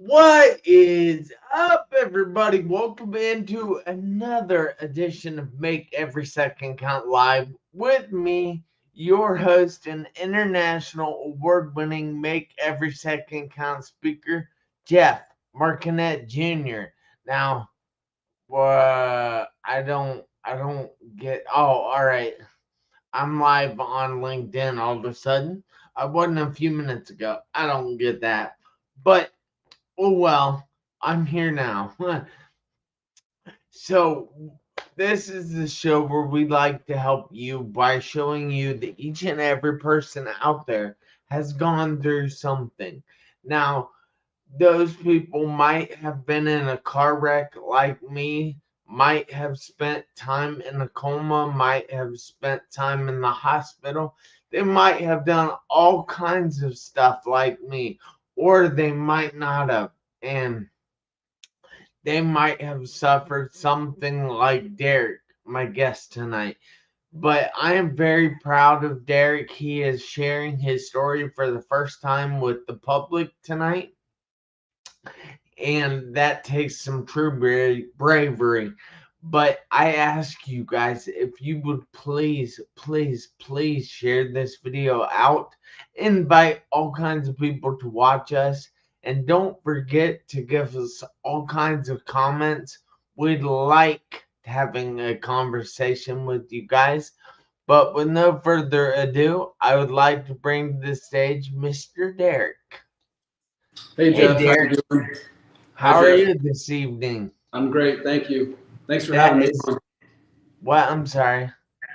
What is up, everybody? Welcome into another edition of Make Every Second Count Live with me, your host and international award-winning Make Every Second Count speaker, Jeff Marconette Jr. Now, I don't get. Oh, all right. I'm live on LinkedIn all of a sudden. I wasn't a few minutes ago. I don't get that, but. Oh well, I'm here now. So, this is the show where we like to help you by showing you that each and every person out there has gone through something. Now, those people might have been in a car wreck like me, might have spent time in a coma, might have spent time in the hospital. They might have done all kinds of stuff like me, or they might not have. And they might have suffered something like Derek, my guest tonight. But I am very proud of Derek. He is sharing his story for the first time with the public tonight. And that takes some true bravery. But I ask you guys if you would please, please, please share this video out. Invite all kinds of people to watch us. And don't forget to give us all kinds of comments. We'd like having a conversation with you guys. But with no further ado, I would like to bring to the stage Mr. Derek. Hey Hey, Jeff, how you Derek. doing? Hi How are Jeff, you this evening? I'm great, thank you. Thanks for That having me is on. what I'm sorry.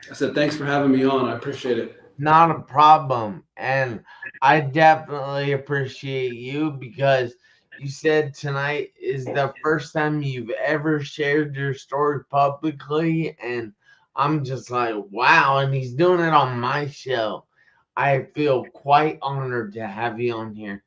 I said thanks for having me on. I appreciate it. Not a problem. And I definitely appreciate you because you said tonight is the first time you've ever shared your story publicly. And I'm just like, wow. And he's doing it on my show. I feel quite honored to have you on here.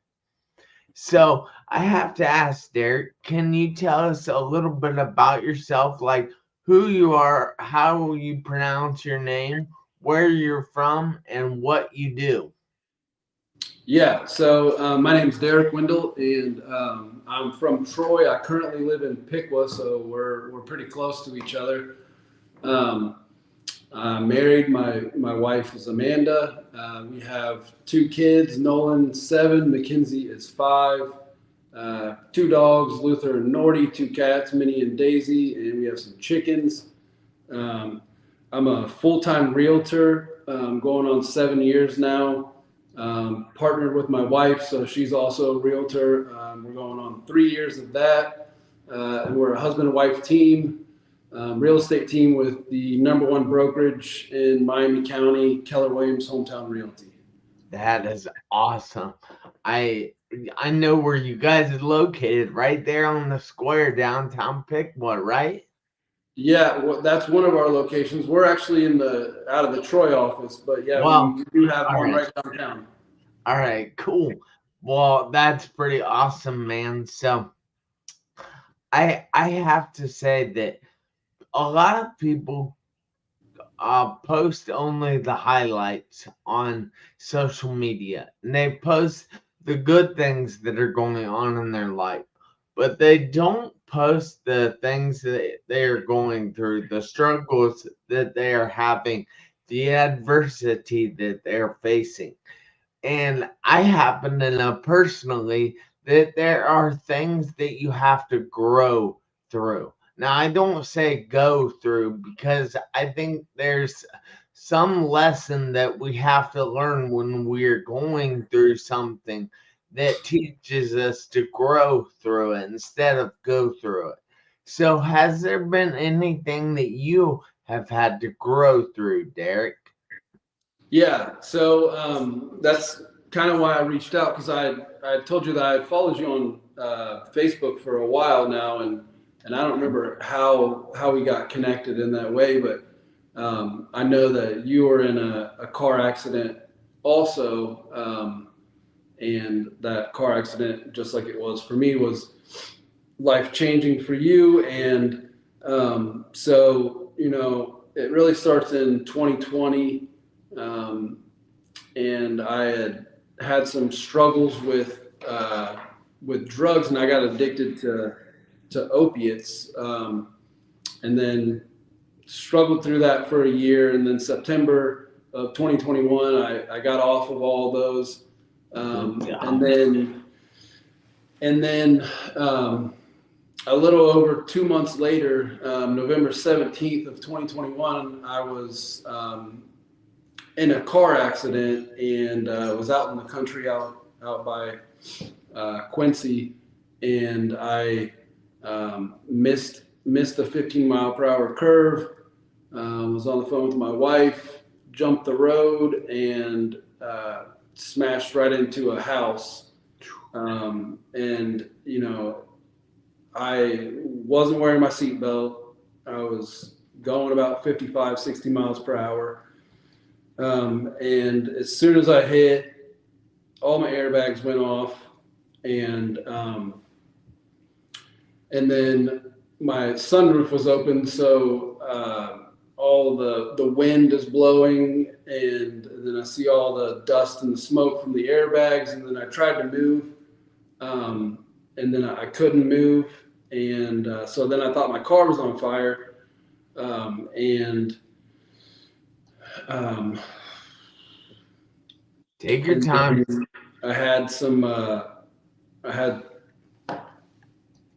So I have to ask, Derek, can you tell us a little bit about yourself, like who you are, how you pronounce your name, where you're from, and what you do? Yeah, so my name's Derek Windle, and I'm from Troy. I currently live in Piqua, so we're pretty close to each other. Um, I'm married. My wife is Amanda. We have two kids. Nolan 7, Mackenzie is 5. Two dogs, Luther and Nordy. Two cats, Minnie and Daisy, and we have some chickens. Um, I'm a full-time realtor, going on 7 years now. Partnered with my wife, so she's also a realtor. We're going on 3 years of that. And we're a husband and wife team, real estate team with the #1 brokerage in Miami County, Keller Williams Hometown Realty. That is awesome. I I know where you guys are located, right there on the square downtown Pickwood, right? Yeah, well, that's one of our locations. We're actually in the out of the Troy office, but yeah, Well, we do have all one right. right downtown. All right, cool. Well, that's pretty awesome, man. So I have to say that a lot of people post only the highlights on social media, and they post the good things that are going on in their life, but they don't post the things that they are going through, the struggles that they are having, the adversity that they're facing. And I happen to know personally that there are things that you have to grow through. Now, I don't say go through because I think there's some lesson that we have to learn when we're going through something that teaches us to grow through it instead of go through it. So, has there been anything that you have had to grow through, Derek? Yeah, so that's kind of why I reached out because I told you that I followed you on Facebook for a while now, and I don't remember how we got connected in that way, but I know that you were in a car accident also, and that car accident, just like it was for me, was life changing for you, and so it really starts in 2020. Um, and I had some struggles with with drugs, and I got addicted to opiates, and then struggled through that for a year. And then September of 2021, I got off of all those, and then a little over 2 months later, November 17th of 2021, I was in a car accident and was out in the country, out by Quincy, and I missed a 15-mile-per-hour curve. Was on the phone with my wife, jumped the road, and smashed right into a house. And I wasn't wearing my seatbelt. I was going about 55, 60 miles per hour. And as soon as I hit, all my airbags went off, and then my sunroof was open, so all the wind is blowing, and then I see all the dust and the smoke from the airbags, and then I tried to move, and then I couldn't move, and so then I thought my car was on fire, and take your time. I had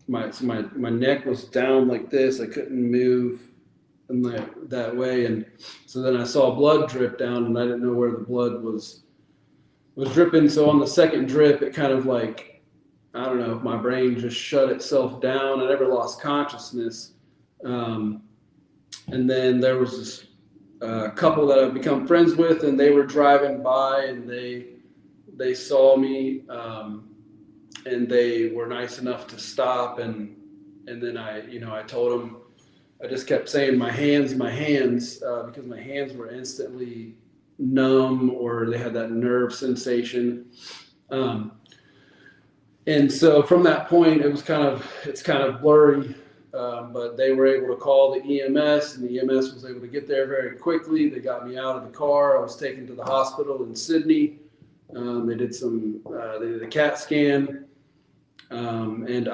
my neck was down like this. I couldn't move in that way, and so then I saw blood drip down, and I didn't know where the blood was dripping. So on the second drip, it kind of like, I don't know if my brain just shut itself down. I never lost consciousness. And then there was this couple that I've become friends with, and they were driving by, and they saw me, and they were nice enough to stop. And then I told them, I just kept saying my hands, because my hands were instantly numb, or they had that nerve sensation. And so from that point, it's kind of blurry, but they were able to call the EMS, and the EMS was able to get there very quickly. They got me out of the car. I was taken to the hospital in Sydney. They did a CAT scan, and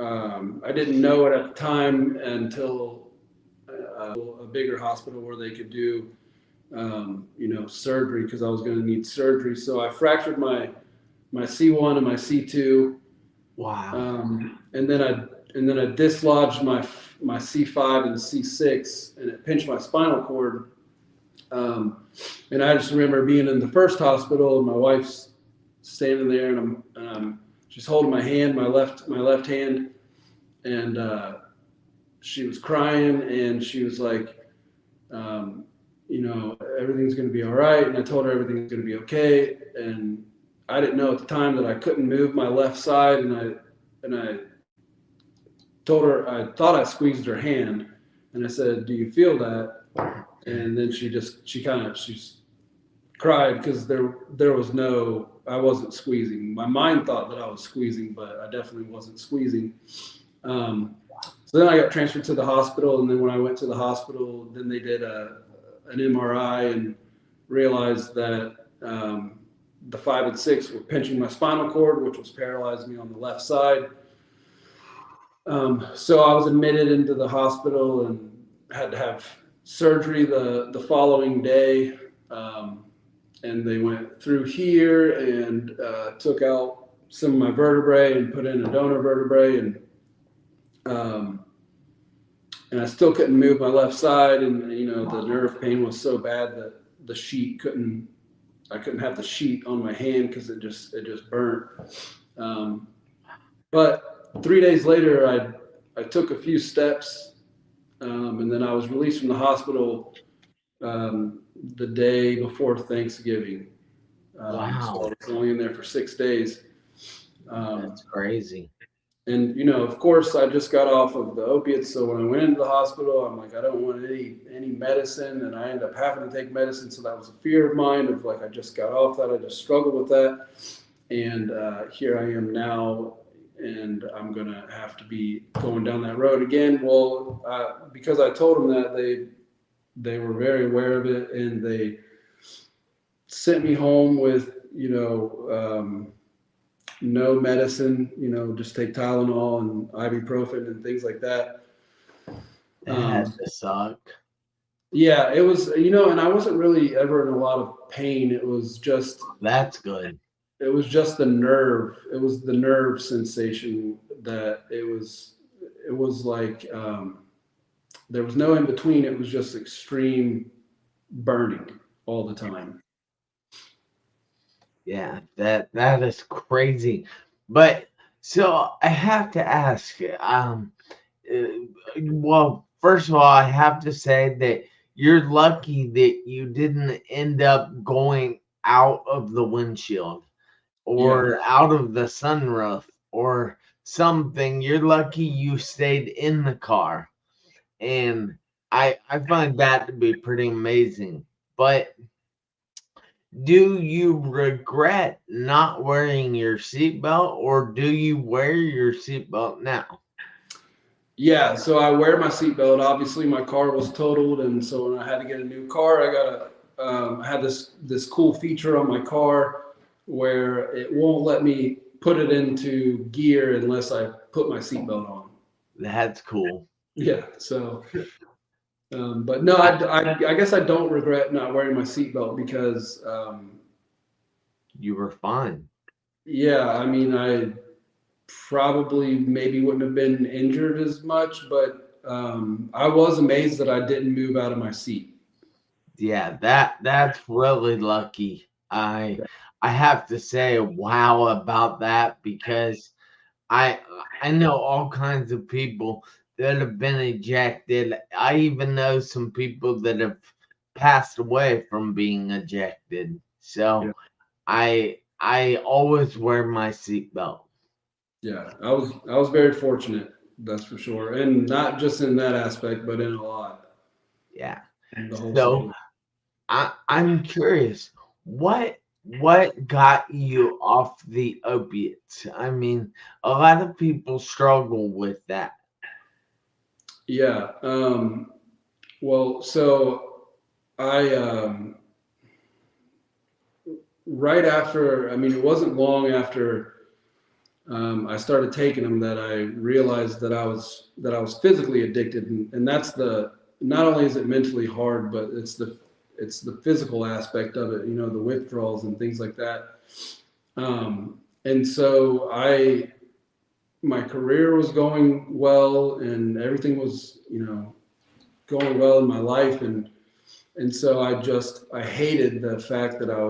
I didn't know it at the time until a bigger hospital where they could do, surgery, because I was going to need surgery. So I fractured my C1 and my C2. Wow. And then I dislodged my C5 and C6, and it pinched my spinal cord. And I just remember being in the first hospital, and my wife's standing there, and I'm just holding my hand, my left hand, and she was crying, and she was like, everything's going to be all right. And I told her everything's going to be okay. And I didn't know at the time that I couldn't move my left side, and I told her, I thought I squeezed her hand, and I said, "Do you feel that?" And then she cried, because I wasn't squeezing. My mind thought that I was squeezing, but I definitely wasn't squeezing. So then I got transferred to the hospital, and then when I went to the hospital, then they did an MRI and realized that the 5 and 6 were pinching my spinal cord, which was paralyzing me on the left side. So I was admitted into the hospital and had to have surgery the following day. And they went through here and took out some of my vertebrae and put in a donor vertebrae. And I still couldn't move my left side. And, the nerve pain was so bad that I couldn't have the sheet on my hand, because it just burnt. But 3 days later, I took a few steps, and then I was released from the hospital the day before Thanksgiving. Wow. So I was only in there for 6 days. That's crazy. And, of course, I just got off of the opiates. So when I went into the hospital, I'm like, I don't want any medicine. And I ended up having to take medicine. So that was a fear of mine of, like, I just got off that. I just struggled with that. And here I am now, and I'm going to have to be going down that road again. Well, because I told them that, they were very aware of it, and they sent me home with, no medicine, just take Tylenol and ibuprofen and things like that. That had to suck. Yeah, it was, and I wasn't really ever in a lot of pain. That's good. It was just the nerve. It was the nerve sensation that it was like, there was no in between. It was just extreme burning all the time. Yeah, that is crazy. But so I have to ask you, well, first of all, I have to say that you're lucky that you didn't end up going out of the windshield Yeah. or out of the sunroof or something. You're lucky you stayed in the car. And I find that to be pretty amazing. But do you regret not wearing your seatbelt, or do you wear your seatbelt now? Yeah, so I wear my seatbelt. Obviously, my car was totaled, and so when I had to get a new car, I had this cool feature on my car where it won't let me put it into gear unless I put my seatbelt on. That's cool. Yeah, so but no, I, I guess I don't regret not wearing my seatbelt because you were fine. yeah, I mean I probably maybe wouldn't have been injured as much, but I was amazed that I didn't move out of my seat. Yeah, that's really lucky. I have to say wow about that because I I know all kinds of people that have been ejected. I even know some people that have passed away from being ejected. Yeah, So I always wear my seatbelt. yeah, I was very fortunate, that's for sure, and not just in that aspect, but in a lot, Yeah. in the whole So situation. I'm curious, what got you off the opiates? I mean, a lot of people struggle with that. Yeah, well, so I right after, I mean, it wasn't long after I started taking them that I realized that I was physically addicted, and that's the not only is it mentally hard, but it's the physical aspect of it. The withdrawals and things like that. And so my career was going well, and everything was going well in my life, and so I hated the fact that I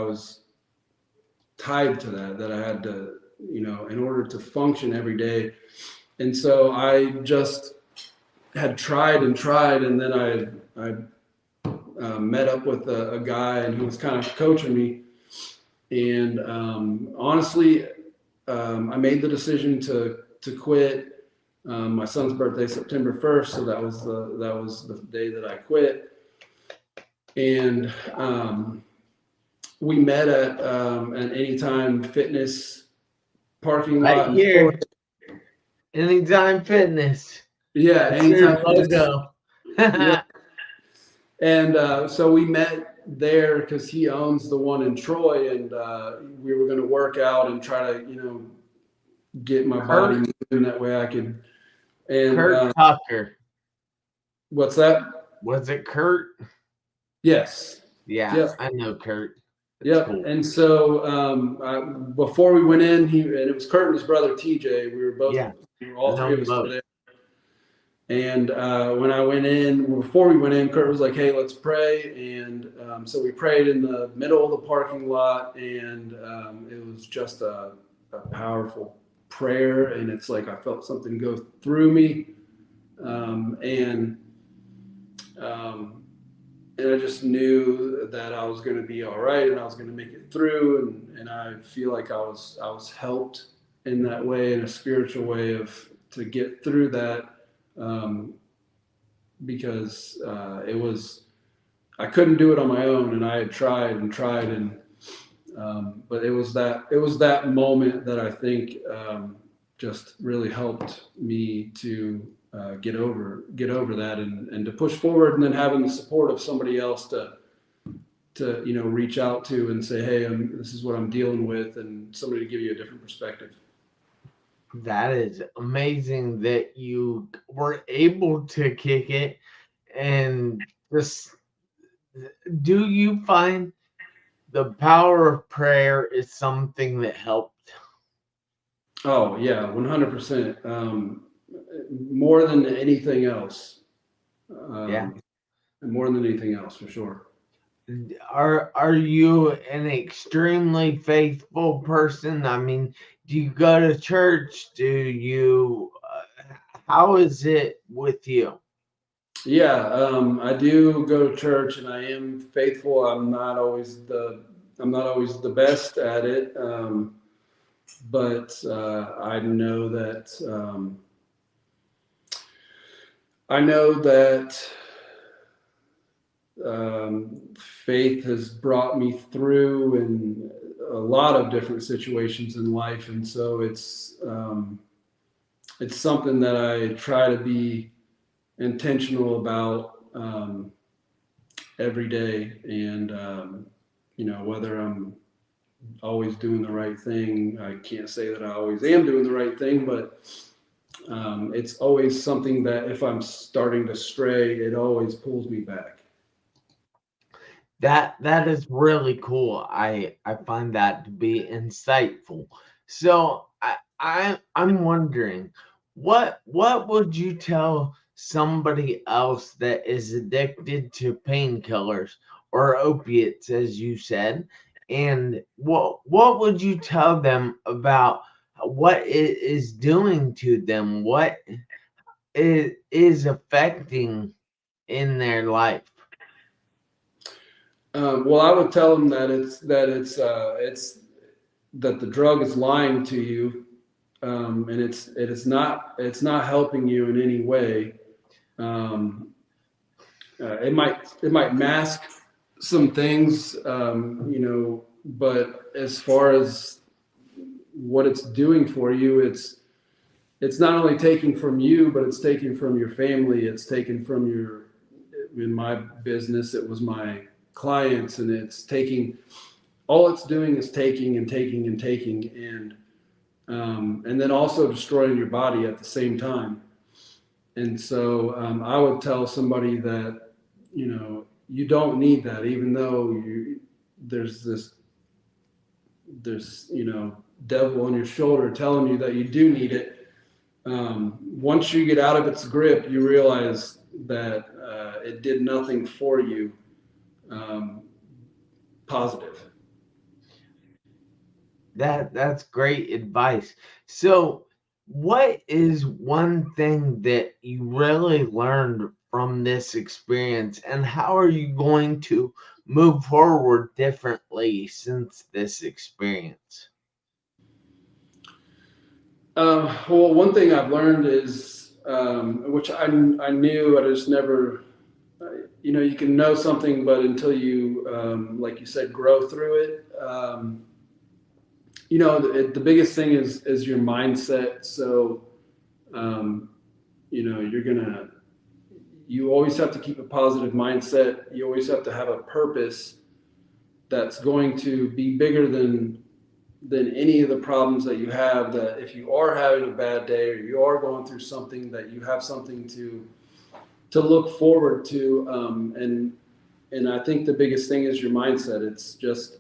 was tied to that I had to, in order to function every day. And so I just had tried and tried, and then I met up with a guy, and he was kind of coaching me. And honestly, I made the decision to quit. My son's birthday, September 1st, so that was the day that I quit. And we met at an Anytime Fitness parking Right lot in Troy. here, Anytime Fitness. Yeah, That's Anytime your Fitness. logo. Yeah, and so we met there because he owns the one in Troy, and we were going to work out and try to, get my body Kurt moving that way I could. And Kurt Tucker. what's that? Was it Kurt? Yes. Yeah, Yep. I know Kurt. It's Yep. cool. And so before we went in, and it was Kurt and his brother TJ. Yeah, We were I all know three of them us were both. there. And when I went in, before we went in, Kurt was like, "Hey, let's pray." And so we prayed in the middle of the parking lot, and it was just a powerful prayer. And it's like I felt something go through me, and um, and I just knew that I was going to be all right, and I was going to make it through. And I feel like I was helped in that way, in a spiritual way, to get through that. Um, because it was I couldn't do it on my own, and I had tried and tried, and but it was that moment that I think just really helped me to get over that, and to push forward, and then having the support of somebody else to reach out to and say, hey, this is what I'm dealing with, and somebody to give you a different perspective. That is amazing that you were able to kick it. And just, do you find the power of prayer is something that helped? Oh yeah, 100%. More than anything else. Yeah. Um, More than anything else, for sure. Are you an extremely faithful person? I mean, do you go to church? Do you? How is it with you? Yeah, I do go to church, and I am faithful. I'm not always the best at it, but I know that faith has brought me through in a lot of different situations in life, and so it's something that I try to be intentional about every day, and whether I'm always doing the right thing, I can't say that I always am doing the right thing, but it's always something that if I'm starting to stray, it always pulls me back. That is really cool. I find that to be insightful. So I'm wondering, what would you tell somebody else that is addicted to painkillers or opiates, as you said? And what would you tell them about what it is doing to them? What it is affecting in their life? Well, I would tell them that it's that the drug is lying to you, and it's not helping you in any way. Um, it might mask some things, but as far as what it's doing for you, it's not only taking from you, but it's taking from your family. It's taken from your in my business, it was my clients, and it's taking all it's doing is taking and taking and taking, and then also destroying your body at the same time. And so I would tell somebody that you don't need that, even though there's this there's devil on your shoulder telling you that you do need it. Once you get out of its grip, you realize that it did nothing for you um, positive. That's great advice. So, what is one thing that you really learned from this experience, and how are you going to move forward differently since this experience? Well, one thing I've learned is, which I knew, I just never, you can know something, but until you, like you said, grow through it. The biggest thing is your mindset. So, um, you're gonna, you always have to keep a positive mindset. You always have to have a purpose that's going to be bigger than any of the problems that you have. That if you are having a bad day or you are going through something, that you have something to look forward to. And I think the biggest thing is your mindset. It's just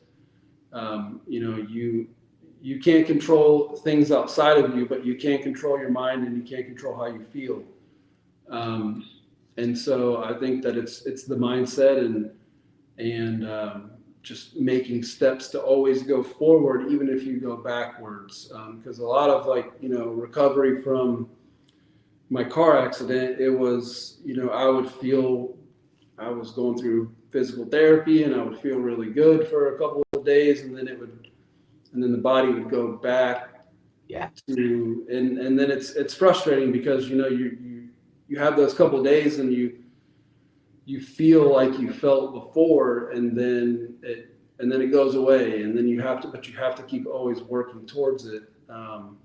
you can't control things outside of you, but you can't control your mind, and you can't control how you feel. Um, and so I think that it's the mindset, and just making steps to always go forward, even if you go backwards. Because a lot of recovery from my car accident, it was I would feel I was going through physical therapy, and I would feel really good for a couple of days, and then the body would go back Yeah. and then it's frustrating because you have those couple of days, and you feel like you felt before, and then it goes away, and then you have to keep always working towards it.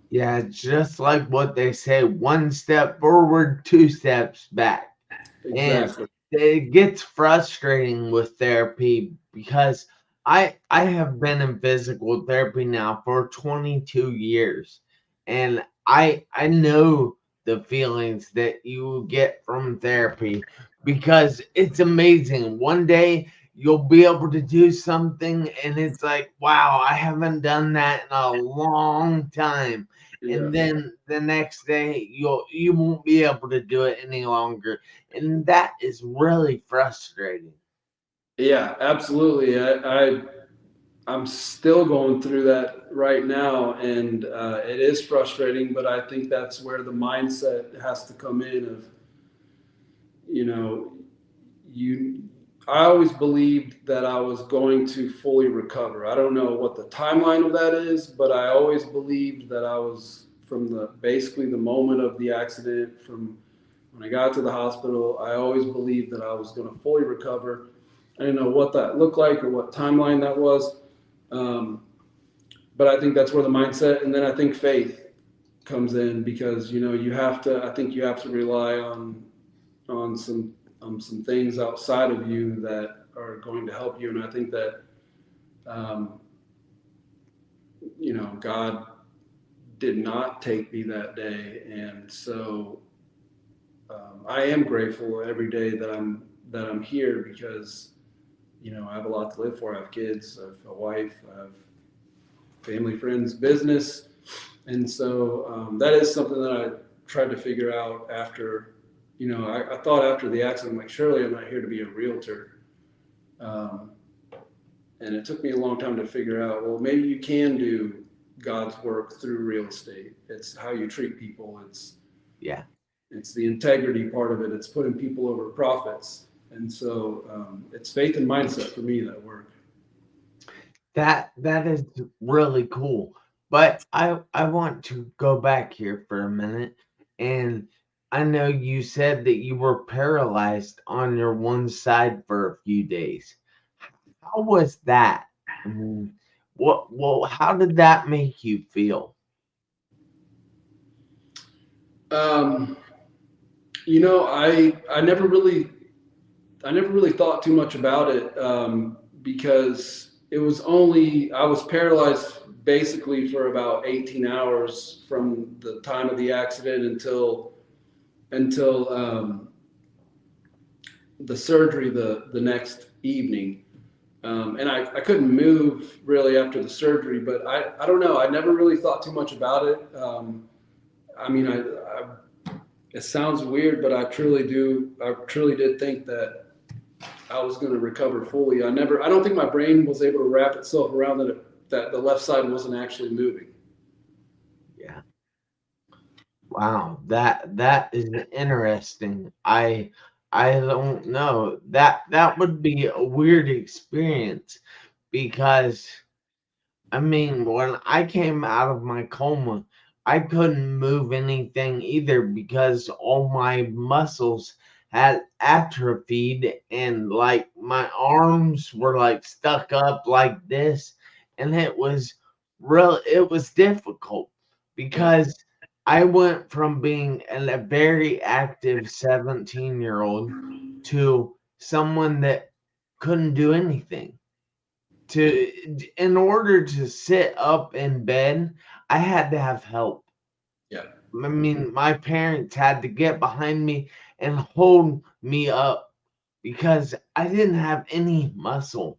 Yeah, just like what they say, one step forward, two steps back. And Exactly. it gets frustrating with therapy because I have been in physical therapy now for 22 years, and I know the feelings that you get from therapy because it's amazing. One day you'll be able to do something and it's like, wow, I haven't done that in a long time. Yeah. And then the next day you won't be able to do it any longer, and that is really frustrating. Yeah, absolutely. I'm still going through that right now, and it is frustrating. But I think that's where the mindset has to come in. Of you know, you. I always believed that I was going to fully recover. I don't know what the timeline of that is, but I always believed that I was from the basically the moment of the accident, from when I got to the hospital. I always believed that I was going to fully recover. I didn't know what that looked like or what timeline that was. Um, but I think that's where the mindset, and then I think faith comes in, because you have to. I think you have to rely on some things outside of you that are going to help you, and I think that um, God did not take me that day, and so I am grateful every day that I'm here, because I have a lot to live for. I have kids, I have a wife, I have family, friends, business. And so that is something that I tried to figure out after, I thought after the accident, I'm like, surely I'm not here to be a realtor. Um, and it took me a long time to figure out, well, maybe you can do God's work through real estate. It's how you treat people. Yeah. It's the integrity part of it. It's putting people over profits. And so it's faith and mindset for me that work. That is really cool. But I want to go back here for a minute, and I know you said that you were paralyzed on your one side for a few days. How was that? I mean, how did that make you feel? Um, I never really thought too much about it, because it was only I was paralyzed basically for about 18 hours from the time of the accident until the surgery the next evening. And I couldn't move really after the surgery, but I don't know. I never really thought too much about it. I mean, it sounds weird, but I truly do. I truly did think that I was going to recover fully. I don't think my brain was able to wrap itself around that the left side wasn't actually moving. Yeah. Wow, that is interesting. I don't know. That would be a weird experience because I mean, when I came out of my coma, I couldn't move anything either because all my muscles had atrophied and like my arms were like stuck up like this, and it was difficult Yeah, because I went from being a very active 17-year-old to someone that couldn't do anything. To In order to sit up in bed, I had to have help. yeah, I mean, my parents had to get behind me and hold me up because I didn't have any muscle.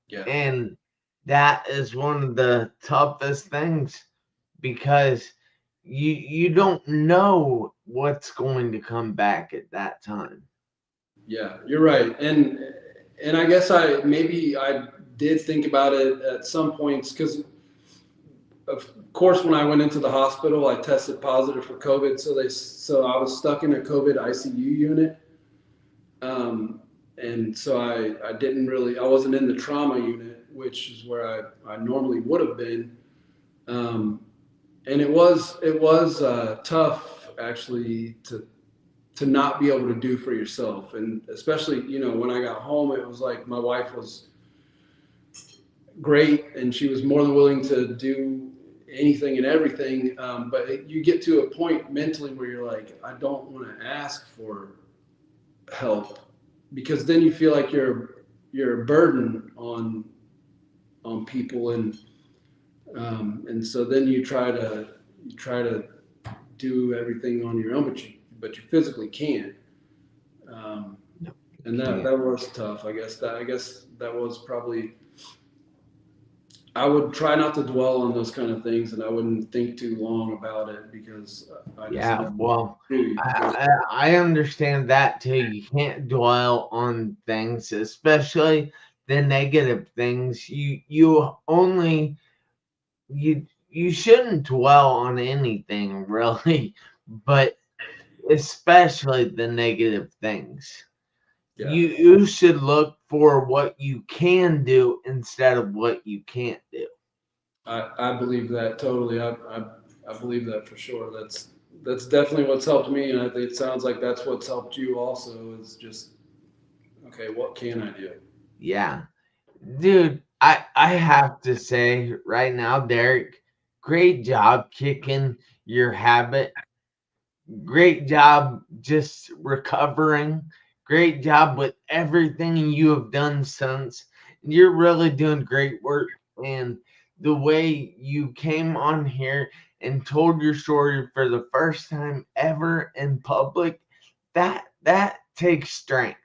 yeah, And that is one of the toughest things because you don't know what's going to come back at that time. yeah. You're right, and I guess I did think about it at some points, because of course when I went into the hospital I tested positive for COVID, so I was stuck in a COVID ICU unit. Um, and so I didn't really, I wasn't in the trauma unit, which is where I normally would have been. Um, and it was tough actually to not be able to do for yourself. And especially, when I got home, it was like my wife was great and she was more than willing to do anything and everything. But you get to a point mentally where you're like, I don't want to ask for help. because then you feel like you're a burden on people, and so then you try to do everything on your own, but you physically can't. Um, and Yeah. that was tough. I guess that was probably. I would try not to dwell on those kind of things, and I wouldn't think too long about it because I just Yeah, know. well, I understand that too. You can't dwell on things, especially the negative things. You only you shouldn't dwell on anything really, but especially the negative things. Yeah, You should look for what you can do instead of what you can't do. I believe that totally. I believe that for sure. That's definitely what's helped me, and I think it sounds like that's what's helped you also. Is just okay. What can I do? Yeah. Dude, I have to say right now, Derek, great job kicking your habit. Great job just recovering. Great job with everything you have done since. You're really doing great work. And the way you came on here and told your story for the first time ever in public, that takes strength.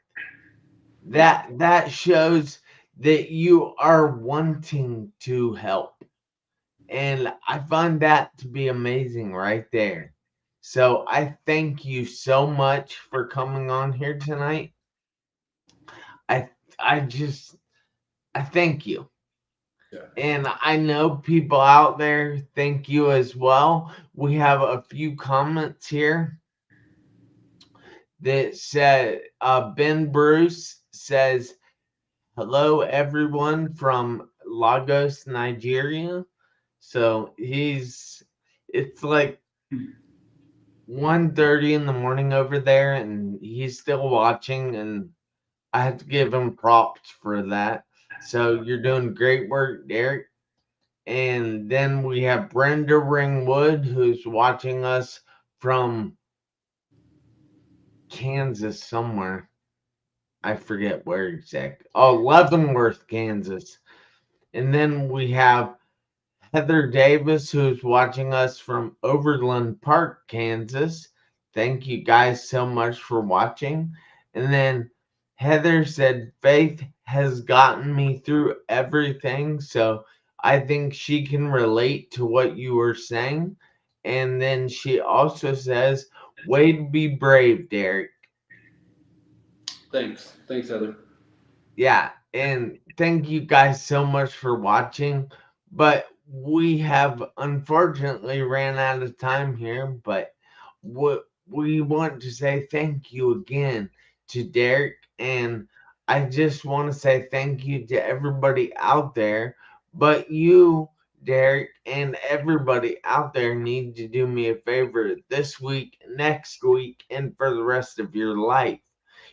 That shows that you are wanting to help. And I find that to be amazing right there. So I thank you so much for coming on here tonight. I I just I thank you. Yeah. And I know people out there thank you as well. We have a few comments here that said Ben Bruce says hello everyone from Lagos, Nigeria. So it's like 1:30 in the morning over there, and he's still watching, and I have to give him props for that. So you're doing great work, Derek. And then we have Brenda Ringwood, who's watching us from Kansas somewhere. I forget where exactly. Oh, Leavenworth, Kansas. And then we have Heather Davis, who's watching us from Overland Park, Kansas. Thank you guys so much for watching. And then Heather said, Faith has gotten me through everything. So I think she can relate to what you were saying. And then she also says, way to be brave, Derek. Thanks, Heather. Yeah, and thank you guys so much for watching. But we have unfortunately ran out of time here. But what we want to say thank you again to Derek, and I just want to say thank you to everybody out there. But you, Derek, and everybody out there need to do me a favor this week, next week, and for the rest of your life.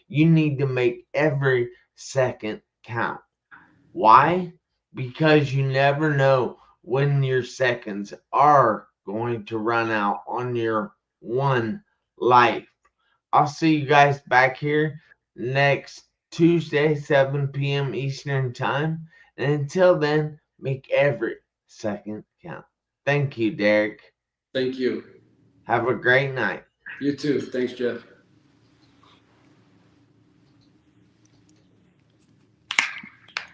You need to make every second count. Why? Because you never know when your seconds are going to run out on your one life. I'll see you guys back here next Tuesday, 7 p.m. Eastern Time. And until then, make every second count. Thank you, Derek. Thank you. Have a great night. You too. Thanks, Jeff.